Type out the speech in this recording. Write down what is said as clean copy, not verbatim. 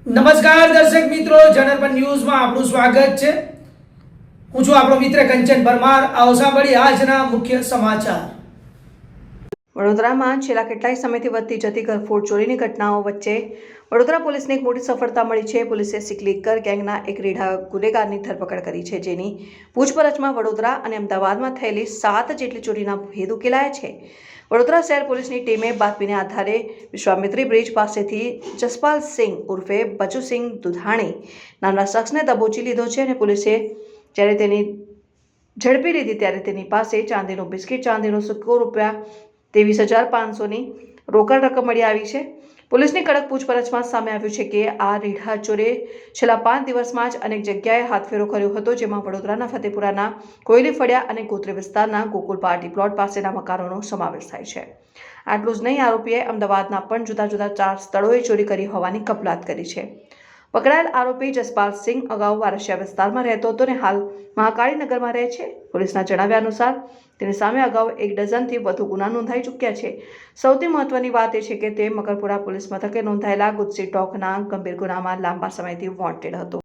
નમસ્કાર દર્શક મિત્રો, જનરપન ન્યૂઝમાં આપનું સ્વાગત છે। હું છું આપણો મિત્ર કંચન પરમાર। આવો સાંભળીએ આજના મુખ્ય સમાચાર। વડોદરામાં છેલ્લા કેટલાય સમયથી વધતી જતી ઘરફોડ ચોરીની ઘટનાઓ વચ્ચે વડોદરા પોલીસને એક મોટી સફળતા મળી છે। પોલીસે સિકલીકર ગેંગના એક રીઢા ગુનેગારની ધરપકડ કરી છે, જેની પૂછપરછમાં વડોદરા અને અમદાવાદમાં થયેલી 7 જેટલી ચોરીના ભેદ ઉકેલાયા છે। વડોદરા શહેર પોલીસની ટીમે બાતમીને આધારે વિશ્વામિત્રી બ્રિજ પાસેથી જસપાલ સિંહ ઉર્ફે બચુસિંહ દુધાણી નામના શખ્સને દબોચી લીધો છે અને પોલીસે જ્યારે તેની ઝડપી લીધી ત્યારે તેની પાસે ચાંદીનું બિસ્કિટ, ચાંદીનો સિક્કો, ₹23,500ની રોકડ રકમ મળી આવી છે। પોલીસની કડક પૂછપરછમાં સામે આવ્યું છે કે આ રીઢા ચોરે છેલ્લા 5 દિવસમાં જ અનેક જગ્યાએ હાથફેરો કર્યો હતો, જેમાં વડોદરાના ફતેપુરાના કોયલી ફળિયા અને ગોત્રી વિસ્તારના ગોકુલ પાર્ટી પ્લોટ પાસેના મકાનોનો સમાવેશ થાય છે। આટલું જ નહીં, આરોપીએ અમદાવાદના પણ જુદા જુદા 4 સ્થળોએ ચોરી કરી હોવાની કબૂલાત કરી છે। પકડાયેલ આરોપી જસપાલ સિંહ અગાઉ વારસિયા વિસ્તારમાં રહેતો હતો અને હાલ મહાકાળીનગરમાં રહે છે। પોલીસના જણાવ્યા અનુસાર તેની સામે અગાઉ 1 ડઝનથી વધુ ગુના નોંધાઈ ચૂક્યા છે। સૌથી મહત્વની વાત એ છે કે તે મકરપુરા પોલીસ મથકે નોંધાયેલા ગુજસી ટોકના ગંભીર ગુનામાં લાંબા સમયથી વોન્ટેડ હતો।